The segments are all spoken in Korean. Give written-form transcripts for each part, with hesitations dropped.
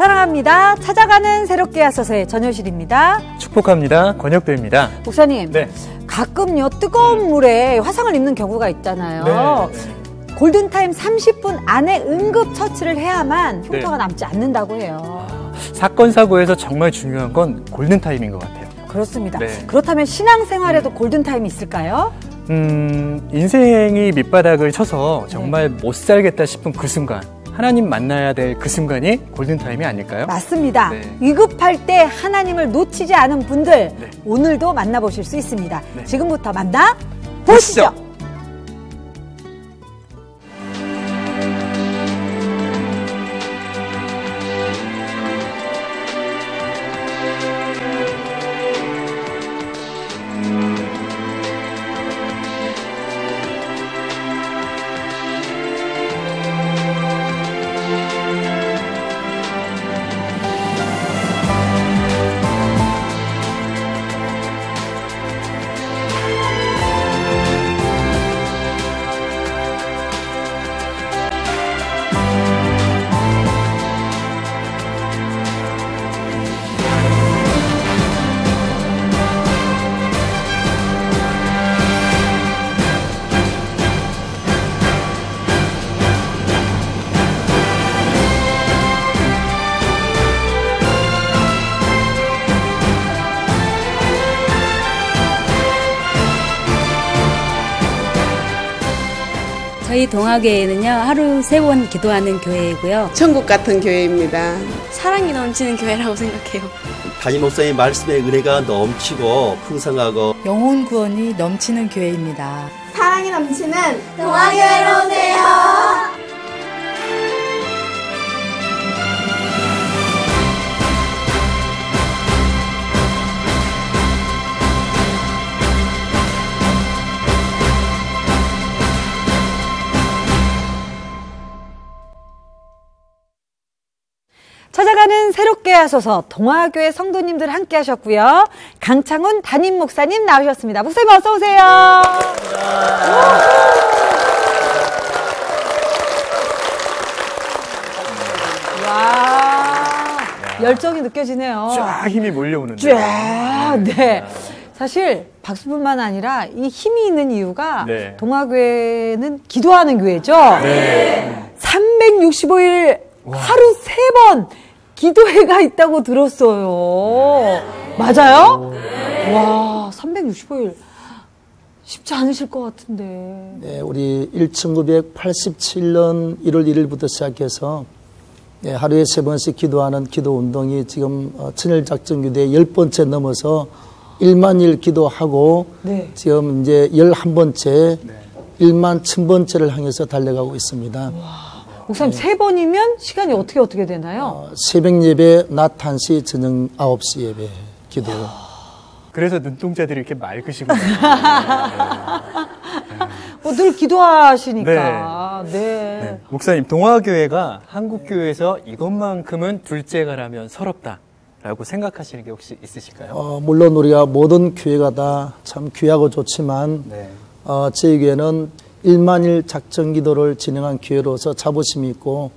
사랑합니다. 찾아가는 새롭게 하소서의 전효실입니다. 축복합니다. 권혁도입니다. 목사님, 네. 가끔요 뜨거운 물에 화상을 입는 경우가 있잖아요. 네. 골든타임 30분 안에 응급처치를 해야만 흉터가 남지 않는다고 해요. 사건 사고에서 정말 중요한 건 골든타임인 것 같아요. 그렇습니다. 네. 그렇다면 신앙생활에도 골든타임이 있을까요? 인생이 밑바닥을 쳐서 정말 못 살겠다 싶은 그 순간, 하나님 만나야 될 그 순간이 골든타임이 아닐까요? 맞습니다. 네. 위급할 때 하나님을 놓치지 않은 분들, 네. 오늘도 만나보실 수 있습니다. 네. 지금부터 만나보시죠. 저희 동아교회는요, 하루 3번 기도하는 교회이고요. 천국 같은 교회입니다. 사랑이 넘치는 교회라고 생각해요. 담임 목사의 말씀의 은혜가 넘치고 풍성하고 영혼 구원이 넘치는 교회입니다. 사랑이 넘치는 동아교회로 오세요. 찾아가는 새롭게 하소서 동아교회 성도님들 함께 하셨고요. 강창훈 담임 목사님 나오셨습니다. 목사님 어서 오세요. 와, 열정이 느껴지네요. 쫙 힘이 몰려오는데. 쫙, 네. 사실 박수뿐만 아니라 이 힘이 있는 이유가 네. 동아교회는 기도하는 교회죠. 네. 365일 하루 3번 기도회가 있다고 들었어요. 맞아요? 와, 365일 쉽지 않으실 것 같은데. 네, 우리 1987년 1월 1일부터 시작해서 하루에 3번씩 기도하는 기도 운동이 지금 천일작전기도에 10번째 넘어서 1만 일 기도하고 네. 지금 이제 11번째, 1만 1000번째를 향해서 달려가고 있습니다. 와. 목사님, 3번이면 시간이 어떻게 되나요? 새벽 예배, 낮 1시, 저녁 9시 예배 기도. 그래서 눈동자들이 이렇게 맑으시구나. 늘 기도하시니까. 네. 네. 목사님, 동아교회가 한국교회에서 이것만큼은 둘째가라면 서럽다라고 생각하시는 게 혹시 있으실까요? 물론 우리가 모든 교회가 다 참 귀하고 좋지만 네. 저희 교회는 1만일 작전기도를 진행한 교회로서 자부심이 있고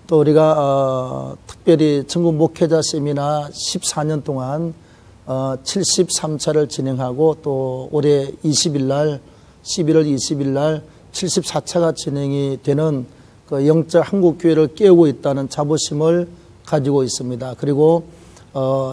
또 우리가 특별히 전국 목회자 세미나 14년 동안 73차를 진행하고 또 올해 20일 날 11월 20일 날 74차가 진행이 되는 그 영적 한국교회를 깨우고 있다는 자부심을 가지고 있습니다. 그리고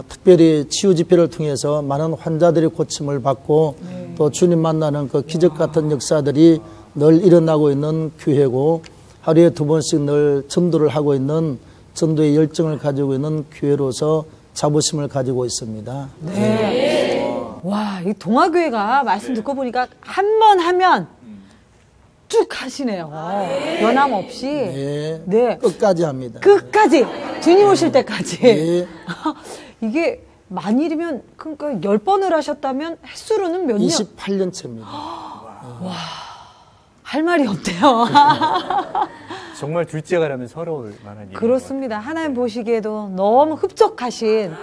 특별히 치유집회를 통해서 많은 환자들이 고침을 받고 또 주님 만나는 그 기적 같은 역사들이 늘 일어나고 있는 교회고 하루에 2번씩 늘 전도를 하고 있는 전도의 열정을 가지고 있는 교회로서 자부심을 가지고 있습니다. 네. 와, 이 동아교회가 말씀 듣고 보니까 한 번 하면 쭉 하시네요. 변함없이. 네. 네. 끝까지 합니다. 끝까지. 주님 오실 때까지. 네. 이게 만일이면 그러니까 10번을 하셨다면 횟수로는 몇 년? 28년 차입니다. 와. 할 말이 없대요. 정말 둘째가라면 서러울 만한 일인 그렇습니다. 하나님 보시기에도 너무 흡족하신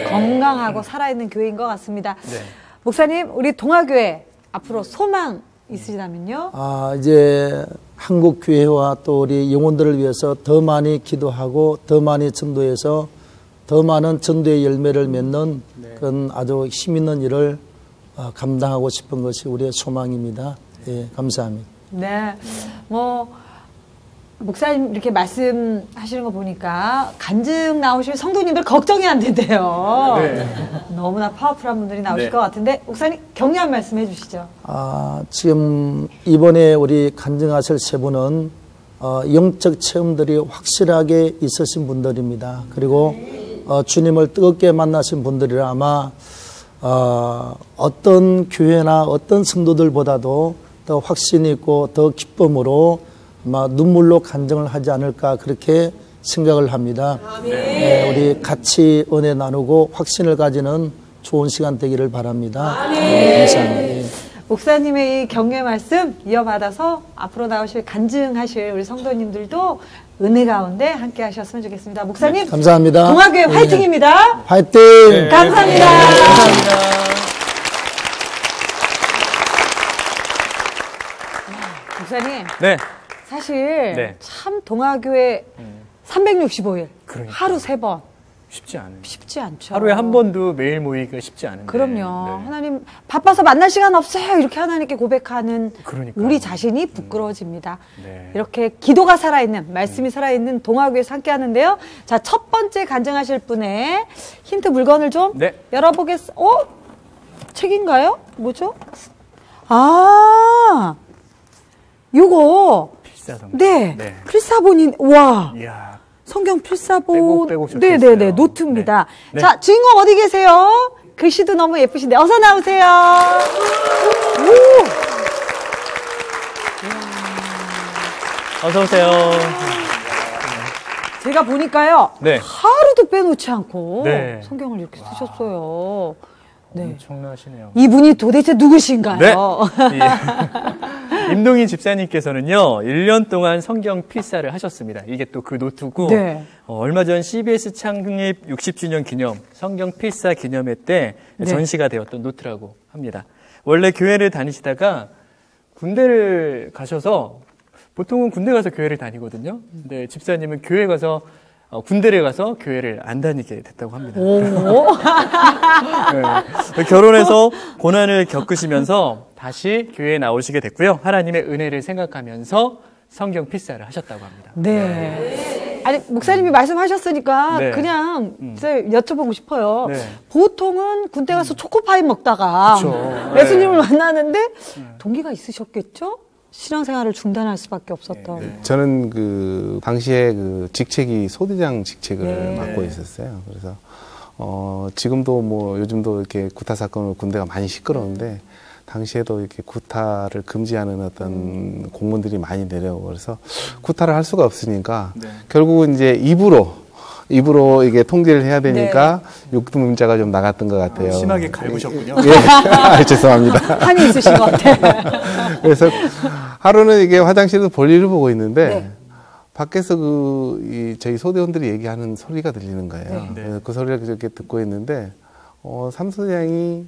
건강하고 살아있는 교회인 것 같습니다. 네. 목사님, 우리 동아교회 앞으로 소망 있으시다면요? 이제 한국 교회와 또 우리 영혼들을 위해서 더 많이 기도하고 더 많이 전도해서 더 많은 전도의 열매를 맺는 그런 아주 힘있는 일을 감당하고 싶은 것이 우리의 소망입니다. 예, 감사합니다. 네, 목사님 이렇게 말씀하시는 거 보니까 간증 나오실 성도님들 걱정이 안 된대요. 너무나 파워풀한 분들이 나오실 것 같은데 목사님 격려 한 말씀 해주시죠. 지금 이번에 우리 간증하실 세 분은 영적 체험들이 확실하게 있으신 분들입니다. 그리고 주님을 뜨겁게 만나신 분들이라 아마 어떤 교회나 어떤 성도들보다도 더 확신 있고 더 기쁨으로 아마 눈물로 간증을 하지 않을까 그렇게 생각을 합니다. 우리 같이 은혜 나누고 확신을 가지는 좋은 시간 되기를 바랍니다. 감사합니다. 목사님의 이 격려 말씀 이어받아서 앞으로 나오실 간증하실 우리 성도님들도 은혜 가운데 함께 하셨으면 좋겠습니다. 목사님 감사합니다. 동아교회 화이팅입니다. 화이팅! 감사합니다. 감사합니다. 목사님 네. 사실 참 동아교회 365일 그러니까. 하루 3번 쉽지 않죠. 하루에 한 번도 매일 모이기가 쉽지 않은데. 그럼요. 하나님 바빠서 만날 시간 없어요. 이렇게 하나님께 고백하는 우리 자신이 부끄러워집니다. 이렇게 기도가 살아있는 말씀이 살아있는 동아교회에서 함께 하는데요. 자, 첫 번째 간증하실 분의 힌트 물건을 좀 열어보겠습니다. 책인가요? 뭐죠? 요거 필사동. 필사본인 와. 이야. 성경 필사본. 빼곡 네네네. 노트입니다. 자, 주인공 어디 계세요? 글씨도 너무 예쁘신데 어서 나오세요. 어서 오세요. 제가 보니까요. 하루도 빼놓지 않고 성경을 이렇게 쓰셨어요. 엄청나시네요. 이분이 도대체 누구신가요? 임동희 집사님께서는요, 1년 동안 성경 필사를 하셨습니다. 이게 또 그 노트고, 얼마 전 CBS 창립 60주년 기념, 성경 필사 기념회 때 전시가 되었던 노트라고 합니다. 원래 교회를 다니시다가 군대를 가셔서, 보통은 군대 가서 교회를 다니거든요. 근데 집사님은 교회 가서 군대를 가서 교회를 안 다니게 됐다고 합니다. 결혼해서 고난을 겪으시면서 다시 교회에 나오시게 됐고요. 하나님의 은혜를 생각하면서 성경 필사를 하셨다고 합니다. 아니, 목사님이 말씀하셨으니까 그냥 여쭤보고 싶어요. 보통은 군대 가서 초코파이 먹다가 예수님을 만나는데 동기가 있으셨겠죠? 신앙생활을 중단할 수밖에 없었던. 저는 그 당시에 그 직책이 소대장 직책을 맡고 있었어요. 그래서 지금도 뭐 요즘도 이렇게 구타 사건으로 군대가 많이 시끄러운데 당시에도 이렇게 구타를 금지하는 어떤 공문들이 많이 내려오고 그래서 구타를 할 수가 없으니까 결국은 이제 입으로 이게 통제를 해야 되니까 육두문자가 좀 나갔던 것 같아요. 심하게 갈구셨군요. 죄송합니다. 한이 있으신 것 같아요. 그래서 하루는 이게 화장실에서 볼일을 보고 있는데 밖에서 저희 소대원들이 얘기하는 소리가 들리는 거예요. 그 소리를 이렇게 듣고 있는데 삼소장이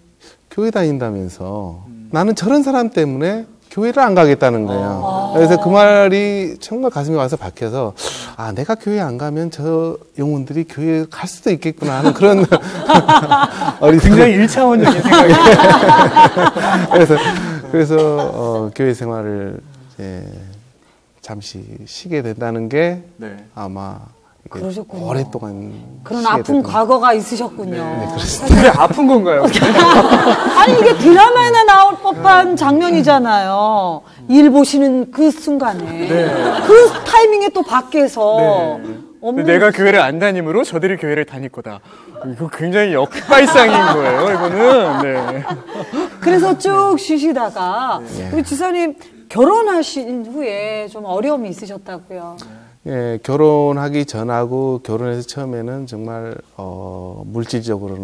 교회 다닌다면서 나는 저런 사람 때문에 교회를 안 가겠다는 거예요. 그래서 그 말이 정말 가슴에 와서 박혀서 내가 교회 안 가면 저 영혼들이 교회에 갈 수도 있겠구나 하는 그런 굉장히 1차원적인 생각이 그래서 교회 생활을 이제 잠시 쉬게 된다는 게 아마 그러셨군요. 오랫동안 그런 아픈 과거가 있으셨군요. 근데 아픈 건가요? 아니 이게 드라마에나 나올 법한 장면이잖아요. 일 보시는 그 순간에 그 타이밍에 또 밖에서 내가 교회를 안 다니므로 저들이 교회를 다닐 거다. 이거 굉장히 역발상인 거예요. 이거는. 그래서 쭉 쉬시다가 우리 지사님 결혼하신 후에 좀 어려움이 있으셨다고요. 결혼하기 전하고 결혼해서 처음에는 정말 물질적으로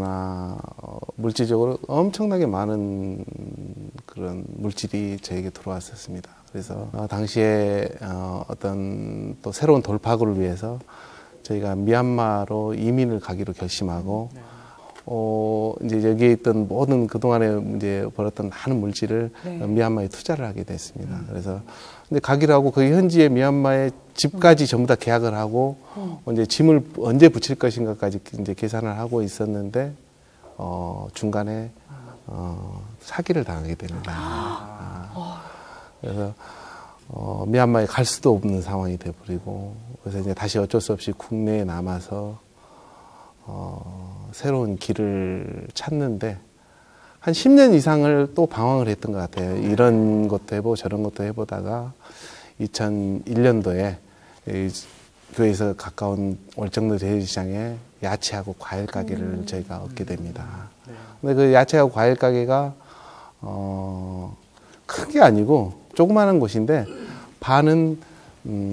엄청나게 많은 그런 물질이 저에게 들어왔었습니다. 그래서 당시에 어떤 또 새로운 돌파구를 위해서 저희가 미얀마로 이민을 가기로 결심하고 이제 여기에 있던 모든 그동안에 이제 벌었던 많은 물질을 미얀마에 투자를 하게 됐습니다. 그래서 근데 가기로 하고 그 현지의 미얀마의 집까지 전부 다 계약을 하고 이제 짐을 언제 붙일 것인가까지 이제 계산을 하고 있었는데 중간에 사기를 당하게 됩니다. 그래서 미얀마에 갈 수도 없는 상황이 돼버리고 그래서 이제 다시 어쩔 수 없이 국내에 남아서 새로운 길을 찾는데 한 10년 이상을 또 방황을 했던 것 같아요. 이런 것도 해보고 저런 것도 해보다가 2001년도에 교회에서 가까운 월정도 대리시장에 야채하고 과일 가게를 저희가 얻게 됩니다. 근데 그 야채하고 과일 가게가 큰 게 아니고 조그마한 곳인데 반은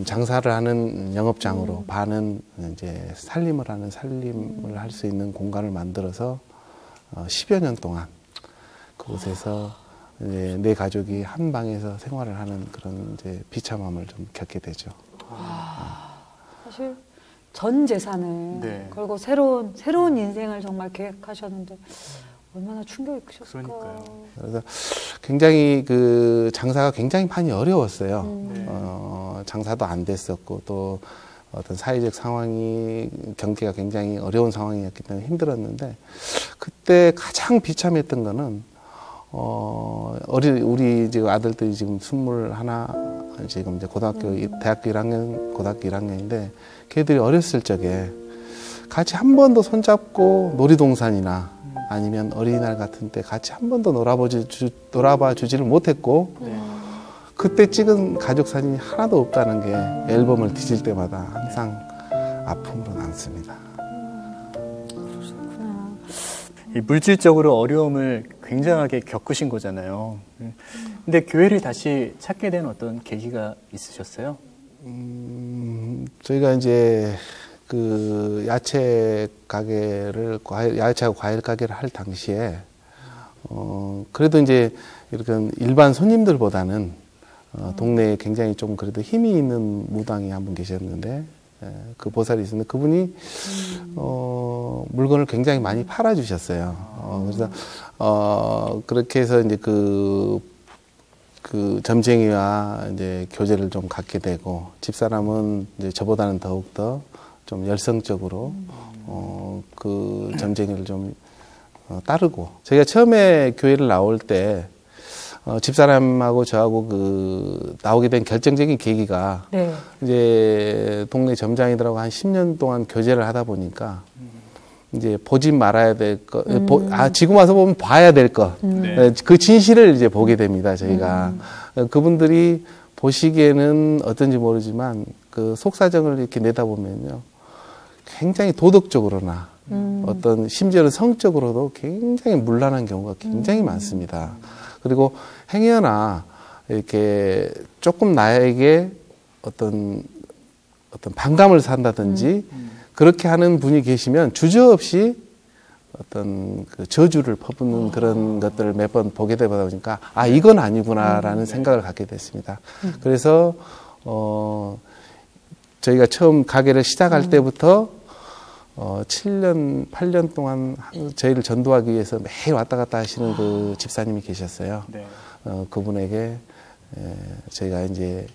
장사를 하는 영업장으로 반은 이제 살림을 할 수 있는 공간을 만들어서 10여 년 동안 그곳에서 이제 내 가족이 한 방에서 생활을 하는 그런 이제 비참함을 좀 겪게 되죠. 사실 전 재산을 걸고 새로운 인생을 정말 계획하셨는데 얼마나 충격이 크셨을까. 그러니까요. 그래서 굉장히 그 장사가 굉장히 많이 어려웠어요. 장사도 안 됐었고 또 어떤 사회적 상황이 경기가 굉장히 어려운 상황이었기 때문에 힘들었는데 그때 가장 비참했던 거는 우리 지금 아들들이 지금 21 지금 이제 대학교 1학년 고등학교 1학년인데 걔들이 어렸을 적에 같이 한 번도 손잡고 놀이동산이나 아니면 어린이날 같은 때 같이 한 번도 놀아봐 주지를 못했고 그때 찍은 가족 사진이 하나도 없다는 게 앨범을 뒤질 때마다 항상 아픔으로 남습니다. 그렇구나. 이 물질적으로 어려움을 굉장하게 겪으신 거잖아요. 근데 교회를 다시 찾게 된 어떤 계기가 있으셨어요? 저희가 이제 그 야채하고 과일 가게를 할 당시에 그래도 이제 이렇게 일반 손님들보다는 동네에 굉장히 좀 그래도 힘이 있는 무당이 한 분 계셨는데 그 보살이 있었는데 그분이 물건을 굉장히 많이 팔아주셨어요. 그래서 그렇게 해서 이제 그 점쟁이와 이제 교제를 좀 갖게 되고 집사람은 이제 저보다는 더욱더 좀 열성적으로 그 점쟁이를 좀 따르고 저희가 처음에 교회를 나올 때 집사람하고 저하고 나오게 된 결정적인 계기가 이제 동네 점장이들하고 한 10년 동안 교제를 하다 보니까 이제 보지 말아야 될 것, 지금 와서 보면 봐야 될 것, 그 진실을 이제 보게 됩니다, 저희가. 그분들이 보시기에는 어떤지 모르지만 그 속사정을 이렇게 내다보면요. 굉장히 도덕적으로나 어떤 심지어는 성적으로도 굉장히 문란한 경우가 굉장히 많습니다. 그리고 행여나 이렇게 조금 나에게 어떤 반감을 산다든지 그렇게 하는 분이 계시면 주저없이 어떤 그 저주를 퍼붓는 그런 것들을 몇 번 보게 되다 보니까 이건 아니구나라는 생각을 갖게 됐습니다. 그래서 저희가 처음 가게를 시작할 때부터 7년, 8년 동안 저희를 전도하기 위해서 매일 왔다 갔다 하시는 그 집사님이 계셨어요. 그분에게 저희가 이제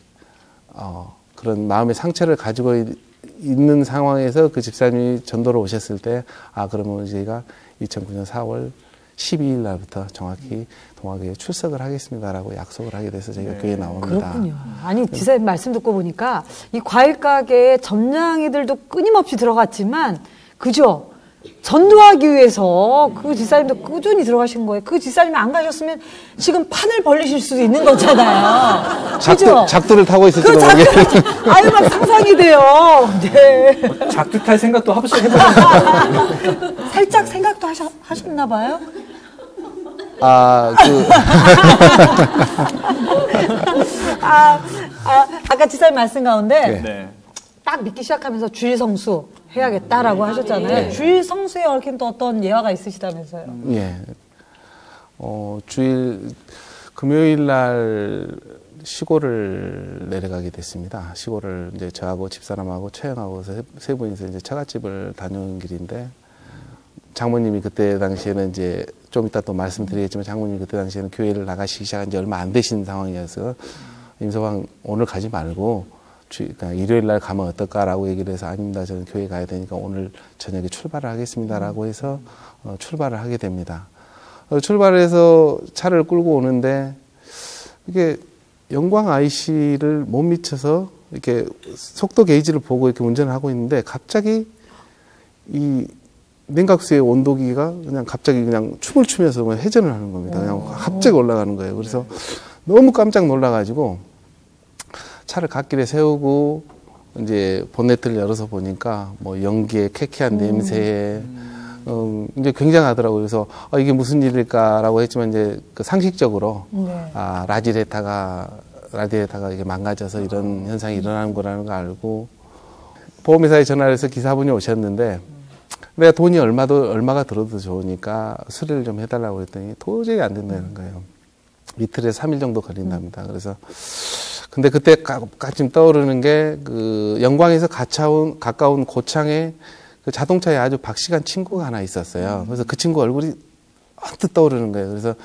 그런 마음의 상처를 가지고 있는 상황에서 그 집사님이 전도로 오셨을 때 그러면 저희가 2009년 4월 12일 날부터 정확히 동학교에 출석을 하겠습니다라고 약속을 하게 돼서 저희가 교회에 나옵니다. 그렇군요. 아니 지사님 말씀 듣고 보니까 이 과일 가게에 점장이들도 끊임없이 들어갔지만 그죠? 전도하기 위해서 그 지사님도 꾸준히 들어가신 거예요. 그 지사님이 안 가셨으면 지금 판을 벌리실 수도 있는 거잖아요. 작두를 타고 있을지도 모르겠어요. 아유, 막 상상이 돼요. 네. 작두 탈 생각도 한번씩 해보셨나요? 살짝 생각도 하셨나 봐요? 아까 지사님 말씀 가운데 딱 믿기 시작하면서 주일 성수 해야겠다라고 하셨잖아요. 주일 성수에 얽힌 또 어떤 예화가 있으시다면서요? 예. 주일 금요일 날 시골을 내려가게 됐습니다. 시골을 이제 저하고 집사람하고 처형하고 세 분이서 이제 처갓집을 다녀오는 길인데 장모님이 그때 당시에는 이제 좀 이따 또 말씀드리겠지만 장모님이 그때 당시에는 교회를 나가시기 시작한 지 얼마 안 되신 상황이어서 임서방 오늘 가지 말고 그러니까 일요일 날 가면 어떨까라고 얘기를 해서 아닙니다. 저는 교회 가야 되니까 오늘 저녁에 출발을 하겠습니다라고 해서 출발을 하게 됩니다. 출발해서 차를 끌고 오는데 이게 영광 IC를 못 미쳐서 이렇게 속도 게이지를 보고 이렇게 운전을 하고 있는데 갑자기 이 냉각수의 온도기가 그냥 갑자기 그냥 춤을 추면서 회전을 하는 겁니다. 그냥 갑자기 올라가는 거예요. 그래서 너무 깜짝 놀라가지고 차를 갓길에 세우고 이제 본네트를 열어서 보니까 뭐 연기에 쾌쾌한 냄새에 이제 굉장하더라고요. 그래서 이게 무슨 일일까라고 했지만 이제 그 상식적으로 라디에이터가 이게 망가져서 이런 현상이 일어나는 거라는 걸 알고 보험회사에 전화를 해서 기사분이 오셨는데 내가 돈이 얼마가 들어도 좋으니까 수리를 좀 해달라고 했더니 도저히 안 된다는 거예요. 이틀에서 3일 정도 걸린답니다. 그래서 근데 그때 가끔 떠오르는 게 그 영광에서 가까운 고창에 그 자동차에 아주 박식한 친구가 하나 있었어요. 그래서 그 친구 얼굴이 언뜻 떠오르는 거예요. 그래서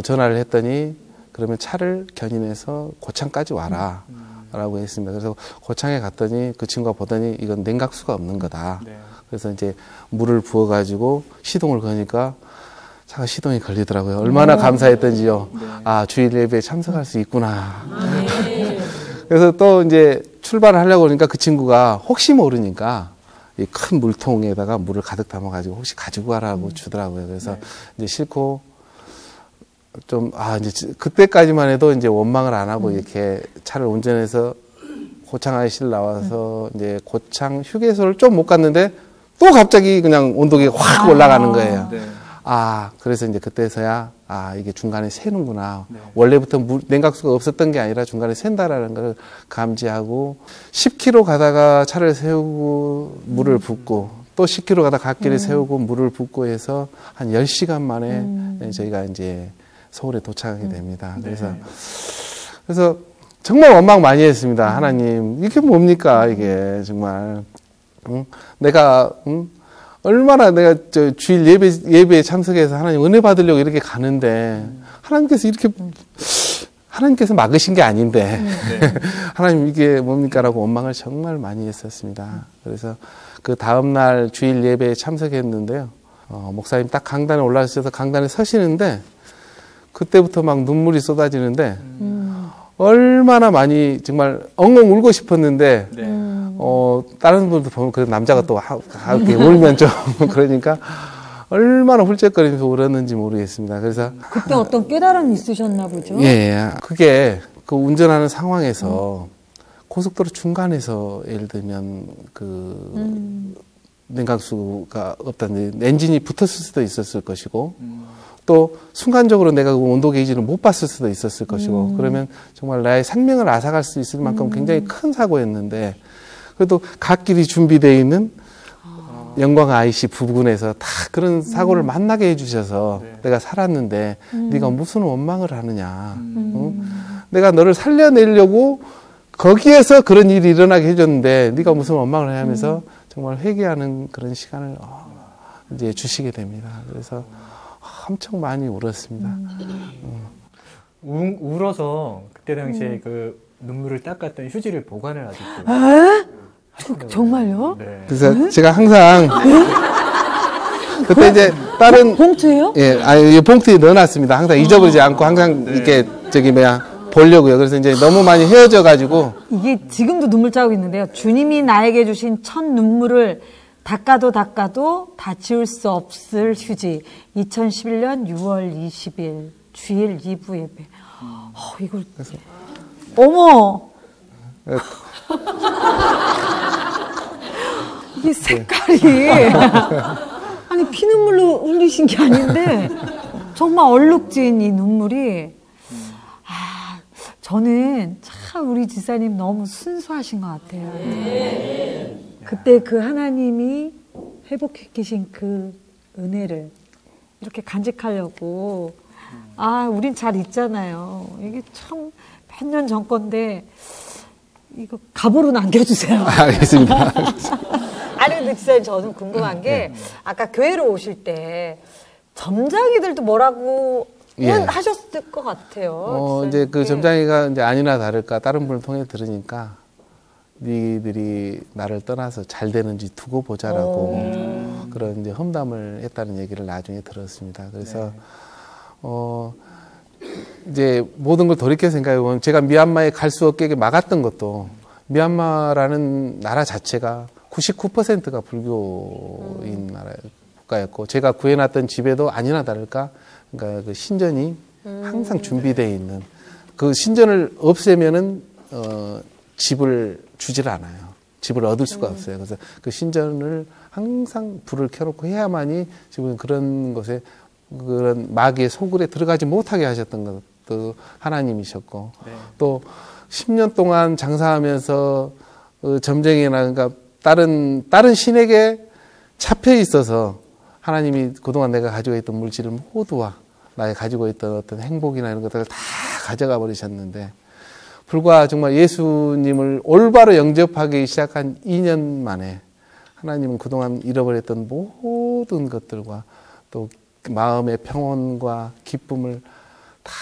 전화를 했더니 그러면 차를 견인해서 고창까지 와라 라고 했습니다. 그래서 고창에 갔더니 그 친구가 보더니 이건 냉각수가 없는 거다. 네. 그래서 이제 물을 부어가지고 시동을 거니까 차가 시동이 걸리더라고요. 얼마나 감사했던지요. 네. 아, 주일 예배에 참석할 수 있구나. 네. 그래서 또 이제 출발을 하려고 하니까 그 친구가 혹시 모르니까 이 큰 물통에다가 물을 가득 담아가지고 혹시 가지고 가라고 주더라고요. 그래서 네. 이제 싫고 좀, 이제 그때까지만 해도 이제 원망을 안 하고 이렇게 차를 운전해서 고창 IC를 나와서 이제 고창 휴게소를 좀 못 갔는데 또 갑자기 그냥 온도계가 확 올라가는 거예요. 네. 그래서 이제 그때서야, 이게 중간에 새는구나. 네. 원래부터 냉각수가 없었던 게 아니라 중간에 샌다라는 걸 감지하고 10km 가다가 차를 세우고 물을 붓고 또 10km 가다가 갓길에 세우고 물을 붓고 해서 한 10시간 만에 저희가 이제 서울에 도착하게 됩니다. 그래서 정말 원망 많이 했습니다. 하나님, 이게 뭡니까, 이게 정말. 내가 얼마나 내가 주일 예배에 참석해서 하나님 은혜 받으려고 이렇게 가는데 하나님께서 막으신 게 아닌데 하나님 이게 뭡니까라고 원망을 정말 많이 했었습니다. 그래서 그 다음 날 주일 예배에 참석했는데요. 목사님 딱 강단에 올라오셔서 강단에 서시는데 그때부터 막 눈물이 쏟아지는데 얼마나 많이 정말 엉엉 울고 싶었는데 다른 분들 보면 그 남자가 또 이렇게 울면 좀 그러니까 얼마나 훌쩍거리면서 울었는지 모르겠습니다. 그래서 그때 어떤 깨달음이 있으셨나 보죠? 예, 그게 그 운전하는 상황에서 고속도로 중간에서 예를 들면 그 냉각수가 없다는 엔진이 붙었을 수도 있었을 것이고 또 순간적으로 내가 그 온도 게이지를 못 봤을 수도 있었을 것이고 그러면 정말 나의 생명을 앗아갈 수 있을 만큼 굉장히 큰 사고였는데 그래도 갓길이 준비되어 있는 영광 IC 부근에서 다 그런 사고를 만나게 해주셔서 내가 살았는데 네가 무슨 원망을 하느냐. 내가 너를 살려내려고 거기에서 그런 일이 일어나게 해줬는데 네가 무슨 원망을 해 하면서 정말 회개하는 그런 시간을 이제 주시게 됩니다. 그래서 엄청 많이 울었습니다. 울어서 그때 당시에 그 눈물을 닦았던 휴지를 보관을 아직도. 정말요? 네. 그래서 제가 항상 그때 이제 다른 봉투예요? 예, 봉투에 넣어놨습니다. 항상 잊어버리지 않고 항상 이렇게 보려고요. 그래서 이제 너무 많이 헤어져가지고 이게 지금도 눈물 자국 있는데요. 주님이 나에게 주신 첫 눈물을 닦아도 다 지울 수 없을 휴지. 2011년 6월 20일 주일 2부 예배. 이걸 그래서. 어머. 이 색깔이 아니 피눈물로 흘리신 게 아닌데 정말 얼룩진 이 눈물이 저는 참 우리 지사님 너무 순수하신 것 같아요. 그때 그 하나님이 회복해 계신 그 은혜를 이렇게 간직하려고 우린 잘 있잖아요. 이게 참 몇 년 전 건데 이거 갑오로 남겨주세요. 알겠습니다. 아니, 근데 진짜 저는 궁금한 게, 아까 교회로 오실 때, 점장이들도 뭐라고 하셨을 것 같아요. 이제 그 점장이가 이제 아니나 다를까 다른 분을 통해 들으니까 니들이 나를 떠나서 잘 되는지 두고 보자라고 그런 이제 험담을 했다는 얘기를 나중에 들었습니다. 그래서 이제 모든 걸 돌이켜 생각해 보면 제가 미얀마에 갈 수 없게 막았던 것도 미얀마라는 나라 자체가 99%가 불교인 나라 국가였고 제가 구해놨던 집에도 아니나 다를까 그러니까 그 신전이 항상 준비되어 있는 그 신전을 없애면은 집을 주질 않아요. 집을 얻을 수가 없어요. 그래서 그 신전을 항상 불을 켜놓고 해야만이 지금 그런 것에 그런 마귀의 소굴에 들어가지 못하게 하셨던 것도 하나님이셨고 또 10년 동안 장사하면서 점쟁이나 그러니까 다른 신에게 잡혀 있어서 하나님이 그동안 내가 가지고 있던 물질을 모두와 나의 가지고 있던 어떤 행복이나 이런 것들을 다 가져가 버리셨는데 불과 정말 예수님을 올바로 영접하기 시작한 2년 만에 하나님은 그동안 잃어버렸던 모든 것들과 또 마음의 평온과 기쁨을 다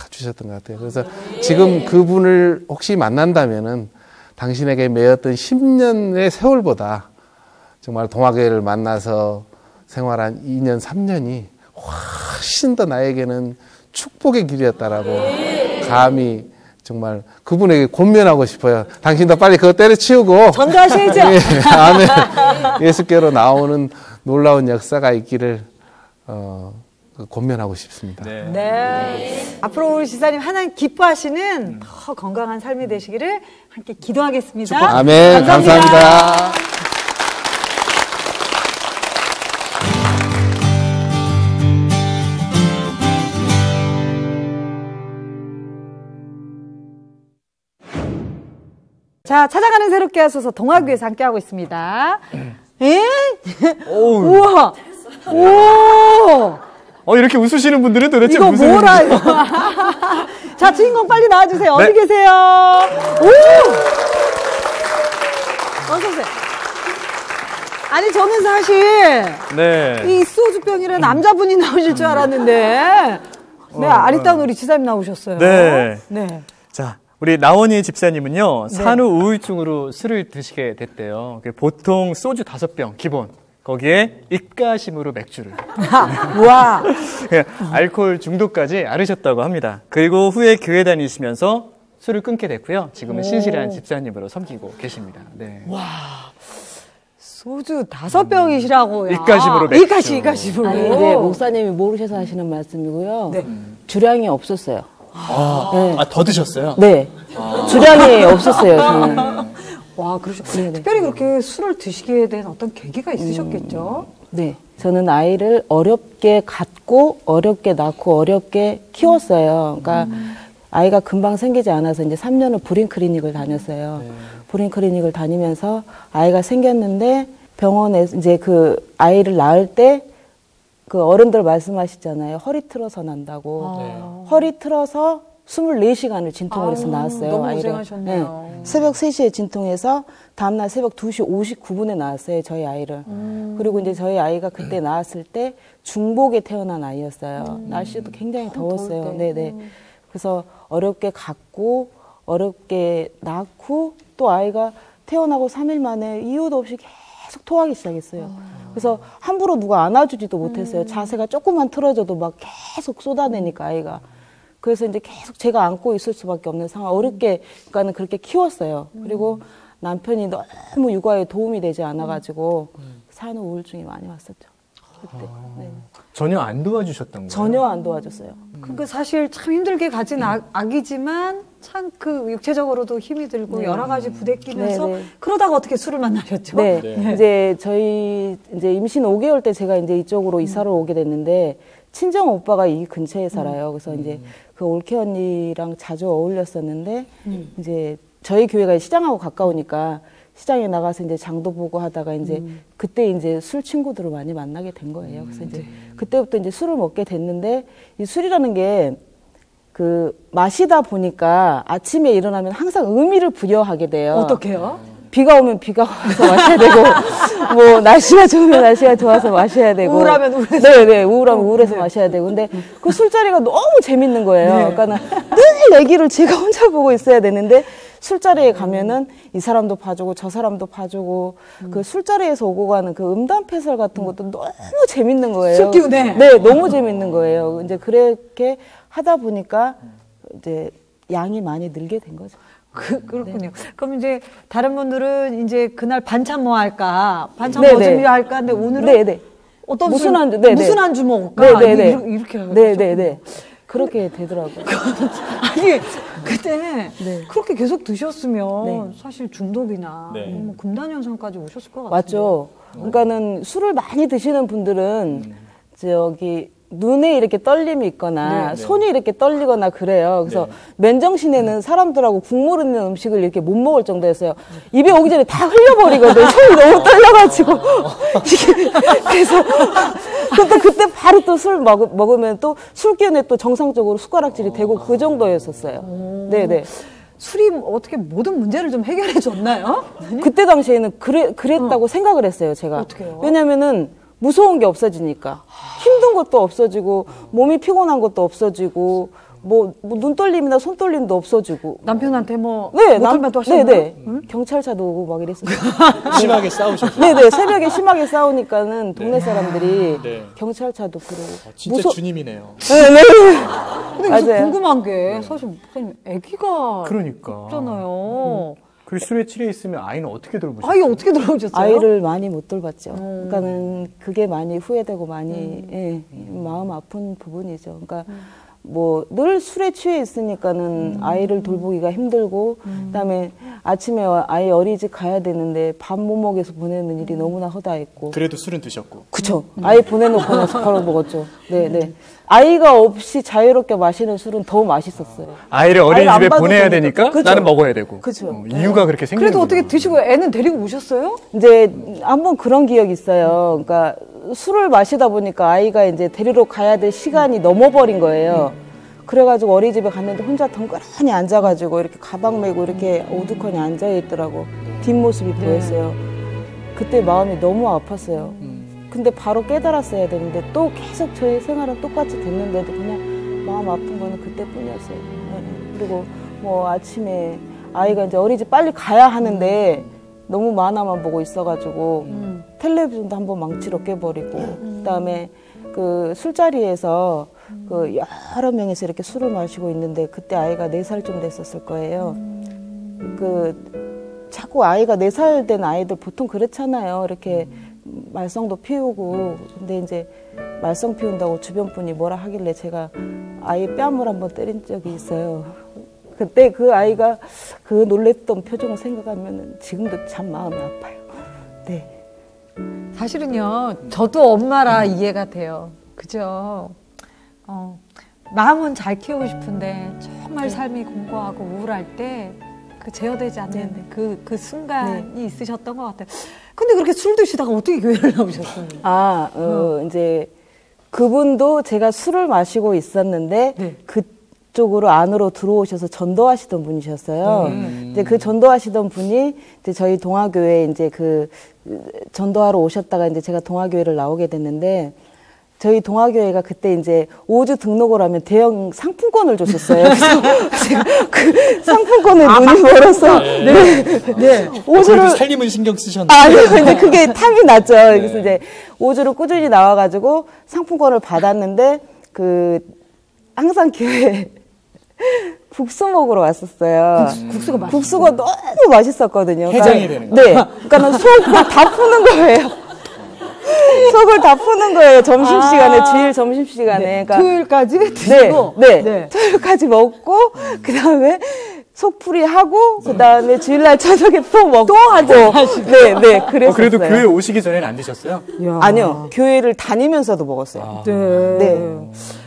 주셨던 것 같아요. 그래서 지금 그분을 혹시 만난다면은 당신에게 매였던 10년의 세월보다 정말 동화교회를 만나서 생활한 2년, 3년이 훨씬 더 나에게는 축복의 길이었다라고 감히 정말 그분에게 권면하고 싶어요. 당신도 빨리 그거 때려치우고 전도하셔야죠. 안에 예수께로 나오는 놀라운 역사가 있기를 권면하고 싶습니다. 네. 앞으로 우리 지사님 하나님 기뻐하시는 더 건강한 삶이 되시기를 함께 기도하겠습니다. 아멘. 감사합니다. 자, 찾아가는 새롭게 하소서 동화교회에서 함께하고 있습니다. 에? 우와! 오! 이렇게 웃으시는 분들은 도대체 이거 무슨 뭐라, 이거. 자, 주인공 빨리 나와주세요. 어디 계세요? 오! 어서오세요. 아니, 저는 사실, 이 소주병이랑 남자분이 나오실 줄 알았는데, 아리따운 우리 지사님 나오셨어요. 네. 자. 우리 나원희 집사님은요, 산후 우울증으로 술을 드시게 됐대요. 보통 소주 5병 기본, 거기에 입가심으로 맥주를. 와. 알코올 중독까지 앓으셨다고 합니다. 그리고 후에 교회 다니시면서 술을 끊게 됐고요. 지금은 신실한 집사님으로 섬기고 계십니다. 네. 와. 소주 5병이시라고요. 입가심으로 맥주. 입가심으로. 아니, 이제 목사님이 모르셔서 하시는 말씀이고요. 주량이 없었어요. 더 드셨어요? 네. 주량이 없었어요, 저는. 와, 그러셨군요. 특별히 그렇게 술을 드시게 된 어떤 계기가 있으셨겠죠? 네. 저는 아이를 어렵게 갖고, 어렵게 낳고, 어렵게 키웠어요. 그러니까 아이가 금방 생기지 않아서 이제 3년을 불임 클리닉을 다녔어요. 불임 클리닉을 다니면서 아이가 생겼는데 병원에 이제 그 아이를 낳을 때 그 어른들 말씀하시잖아요. 허리 틀어서 난다고. 허리 틀어서 24시간을 진통을 해서 나왔어요. 너무 아이를. 고생하셨네요. 새벽 3시에 진통해서 다음날 새벽 2시 59분에 나왔어요. 저희 아이를. 그리고 이제 저희 아이가 그때 나왔을 때 중복에 태어난 아이였어요. 날씨도 굉장히 더웠어요. 네네. 그래서 어렵게 갖고 어렵게 낳고 또 아이가 태어나고 3일 만에 이유도 없이 계속 토하기 시작했어요. 그래서 함부로 누가 안아주지도 못했어요. 자세가 조금만 틀어져도 막 계속 쏟아내니까 아이가. 그래서 이제 계속 제가 안고 있을 수밖에 없는 상황. 어렵게, 그러니까는 그렇게 키웠어요. 그리고 남편이 너무 육아에 도움이 되지 않아가지고 산후 우울증이 많이 왔었죠. 그때. 전혀 안 도와주셨던 거예요? 전혀 안 도와줬어요. 그러니까 사실 참 힘들게 가진 아기지만 참 그 육체적으로도 힘이 들고 여러 가지 부대끼면서 그러다가 어떻게 술을 만나셨죠? 이제 저희 이제 임신 5개월 때 제가 이제 이쪽으로 이사를 오게 됐는데 친정 오빠가 이 근처에 살아요. 그래서 이제 그 올케 언니랑 자주 어울렸었는데 이제 저희 교회가 시장하고 가까우니까 시장에 나가서 이제 장도 보고 하다가 이제 그때 이제 술 친구들을 많이 만나게 된 거예요. 그래서 이제 그때부터 이제 술을 먹게 됐는데 이 술이라는 게 그 마시다 보니까 아침에 일어나면 항상 의미를 부여하게 돼요. 어떻게요? 비가 오면 비가 와서 마셔야 되고, 뭐, 날씨가 좋으면 날씨가 좋아서 마셔야 되고. 우울하면 우울해서. 네네, 우울하면 우울해서 마셔야 되고. 근데 그 술자리가 너무 재밌는 거예요. 그러니까 늘 애기를 제가 혼자 보고 있어야 되는데, 술자리에 가면은 이 사람도 봐주고 저 사람도 봐주고 그 술자리에서 오고 가는 그 음담패설 같은 것도 너무 재밌는 거예요. 술 기운에. 네, 너무 재밌는 거예요. 이제 그렇게 하다 보니까 이제 양이 많이 늘게 된 거죠. 그렇군요. 네. 그럼 이제 다른 분들은 이제 그날 반찬 뭐 할까? 반찬 뭐 준비할까? 근데 오늘은 네네. 어떤 무슨 안주? 무슨 안주 먹을까? 네네네. 이렇게 하죠. 네네네. 그렇게 되더라고요. 아니 그때 그렇게 계속 드셨으면 사실 중독이나 뭐 금단현상까지 오셨을 것 같아요. 맞죠. 그러니까는 술을 많이 드시는 분들은 저기 눈에 이렇게 떨림이 있거나 손이 이렇게 떨리거나 그래요. 그래서 맨정신에는 사람들하고 국물 있는 음식을 이렇게 못 먹을 정도였어요. 입에 오기 전에 다 흘려버리거든요. 손이 너무 떨려가지고. 그래서 그때 바로 또 술 먹으면 또 술 기운에 또 정상적으로 숟가락질이 되고 그 정도였었어요. 네네. 술이 어떻게 모든 문제를 좀 해결해 줬나요? 그때 당시에는 그랬다고 생각을 했어요, 제가. 어떻게요? 왜냐면은 무서운 게 없어지니까. 힘든 것도 없어지고, 몸이 피곤한 것도 없어지고, 뭐 눈떨림이나 손떨림도 없어지고. 남편한테 뭐. 네, 못할만도 하셨나요? 네네. 응? 경찰차도 오고 막 이랬어요. 심하게 싸우셨어요? 네네. 새벽에 심하게 싸우니까는 동네 사람들이 경찰차도 부르고. 진짜 주님이네요. 네네. 근데 맞아요. 궁금한 게 사실 목사님 아기가 없잖아요. 그 술에 취해 있으면 아이는 어떻게 돌보셨어요? 아이 어떻게 돌보셨어요? 아이를 많이 못 돌봤죠. 그러니까는 그게 많이 후회되고 많이 마음 아픈 부분이죠. 그러니까 뭐 늘 술에 취해 있으니까는 아이를 돌보기가 힘들고 그다음에 아침에 아이 어린이집 가야 되는데 밥 못 먹여서 보내는 일이 너무나 허다했고. 그래도 술은 드셨고. 그쵸. 아이 보내놓고 나서 바로 먹었죠. 네네. 아이가 없이 자유롭게 마시는 술은 더 맛있었어요. 아이를 어린이집에 보내야 되니까 그쵸? 나는 먹어야 되고. 그렇죠. 이유가 그렇게 생기는 그래도 어떻게 드시고 애는 데리고 오셨어요? 이제 한번 그런 기억이 있어요. 그러니까 술을 마시다 보니까 아이가 이제 데리러 가야 될 시간이 넘어버린 거예요. 그래가지고 어린이집에 갔는데 혼자 덩그러니 앉아가지고 이렇게 가방 메고 이렇게 오두커니 앉아있더라고. 뒷모습이 보였어요. 그때 마음이 너무 아팠어요. 근데 바로 깨달았어야 되는데 또 계속 저희 생활은 똑같이 됐는데도 그냥 마음 아픈 거는 그때뿐이었어요. 그리고 뭐 아침에 아이가 이제 어린이집 빨리 가야 하는데 너무 만화만 보고 있어가지고 텔레비전도 한번 망치로 깨버리고 그다음에 그 술자리에서 그 여러 명이서 이렇게 술을 마시고 있는데 그때 아이가 4살쯤 됐었을 거예요. 그 자꾸 아이가 4살 된 아이들 보통 그렇잖아요. 이렇게 말썽도 피우고. 근데 이제 말썽 피운다고 주변 분이 뭐라 하길래 제가 아이 뺨을 한번 때린 적이 있어요. 그때 그 아이가 그 놀랬던 표정을 생각하면 지금도 참 마음이 아파요. 네. 사실은요, 저도 엄마라 이해가 돼요. 그죠? 마음은 잘 키우고 싶은데 정말 삶이 공고하고 우울할 때 그 제어되지 않는 그 순간이 있으셨던 것 같아요. 근데 그렇게 술 드시다가 어떻게 교회를 나오셨어요? 이제 그분도 제가 술을 마시고 있었는데 그쪽으로 안으로 들어오셔서 전도하시던 분이셨어요. 이제 그 전도하시던 분이 이제 저희 동아교회에 이제 그 전도하러 오셨다가 이제 제가 동아교회를 나오게 됐는데 저희 동아교회가 그때 이제 5주 등록을 하면 대형 상품권을 줬었어요. 그래서 제가 그 상품권에 눈이 멀어서 네. 5주를 살림은 신경 쓰셨는데. 아니요, 근데 그게 탐이 났죠. 그래서 이제 5주를 꾸준히 나와가지고 상품권을 받았는데 그 항상 교회 국수 먹으러 왔었어요. 국수가 너무 맛있었거든요. 해장이 되는 거예요. 네, 그러니까는 속을 다 푸는 거예요. 속을 다 푸는 거예요. 점심시간에, 주일 점심시간에. 그러니까 토요일까지 드시고. 토요일까지 먹고, 그 다음에 속풀이 하고, 그 다음에 주일날 저녁에 또 먹고. 또 하고. 그랬어요. 그래도 교회 오시기 전에는 안 드셨어요? 아니요. 교회를 다니면서도 먹었어요.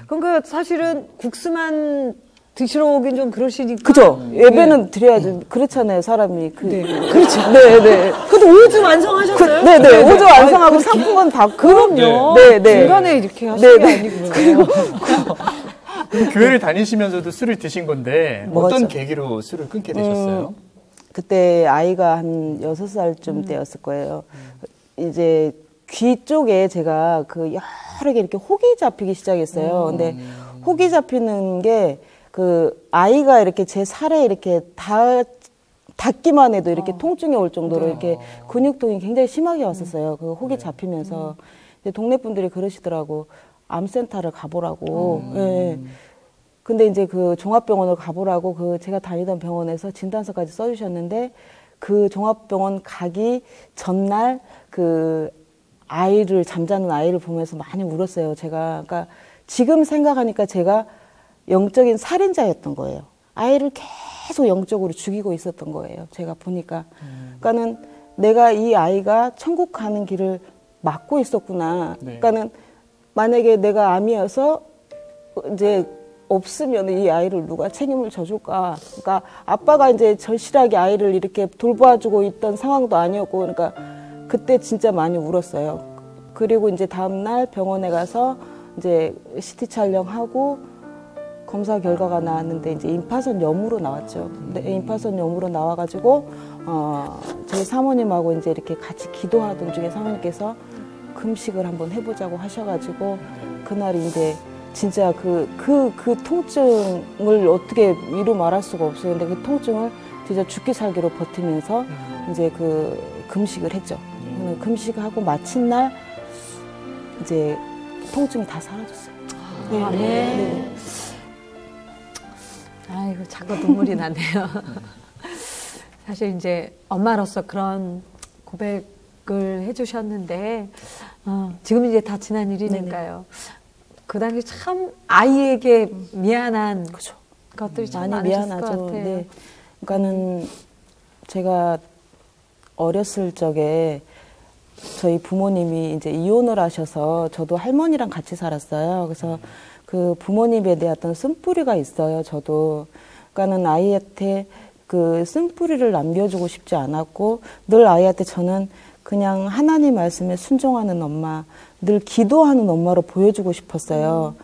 그러니까 사실은 국수만 드시러 오긴 좀 그러시니까. 그죠. 예배는 드려야죠. 그렇잖아요, 사람이. 그렇죠. 그래도 5주 완성하셨어요? 5주 완성하고 상품권 받고. 그럼요. 중간에 이렇게 하신 게 아니고요. 교회를 다니시면서도 술을 드신 건데 어떤 계기로 술을 끊게 되셨어요? 그때 아이가 한 6살쯤 때였을 거예요. 이제 귀 쪽에 제가 그 여러 개 이렇게 혹이 잡히기 시작했어요. 근데 혹이 잡히는 게 그 아이가 이렇게 제 살에 이렇게 닿기만 해도 이렇게 통증이 올 정도로 이렇게 근육통이 굉장히 심하게 왔었어요. 그 혹이 잡히면서. 이제 동네 분들이 그러시더라고. 암센터를 가보라고. 예. 근데 이제 그 종합병원을 가보라고 그 제가 다니던 병원에서 진단서까지 써주셨는데 그 종합병원 가기 전날 그 아이를, 잠자는 아이를 보면서 많이 울었어요. 제가. 그러니까 지금 생각하니까 제가 영적인 살인자였던 거예요. 아이를 계속 영적으로 죽이고 있었던 거예요. 제가 보니까. 그러니까는 내가 이 아이가 천국 가는 길을 막고 있었구나. 그러니까는 만약에 내가 암이어서 이제 없으면 이 아이를 누가 책임을 져줄까. 그러니까 아빠가 이제 절실하게 아이를 이렇게 돌봐주고 있던 상황도 아니었고, 그러니까 그때 진짜 많이 울었어요. 그리고 이제 다음날 병원에 가서 이제 CT 촬영하고 검사 결과가 나왔는데 이제 임파선 염으로 나왔죠. 근데 임파선 염으로 나와가지고 저희 사모님하고 이제 이렇게 같이 기도하던 중에 사모님께서 금식을 한번 해보자고 하셔가지고 그날 이제 진짜 그 통증을 어떻게 이루 말할 수가 없어요. 근데 그 통증을 진짜 죽기 살기로 버티면서 이제 그 금식을 했죠. 금식하고 마친 날 이제 통증이 다 사라졌어요. 네. 아이고, 자꾸 눈물이 나네요. 사실 이제 엄마로서 그런 고백을 해주셨는데, 지금 이제 다 지난 일이니까요. 그 당시 참 아이에게 미안한 것들이 참 많이 많으셨을 미안하죠. 것 같아요. 네. 그러니까는 제가 어렸을 적에 저희 부모님이 이제 이혼을 하셔서 저도 할머니랑 같이 살았어요. 그래서 그 부모님에 대한 어떤 쓴뿌리가 있어요, 저도. 그러니까는 아이한테 그 쓴뿌리를 남겨주고 싶지 않았고, 늘 아이한테 저는 그냥 하나님 말씀에 순종하는 엄마, 늘 기도하는 엄마로 보여주고 싶었어요.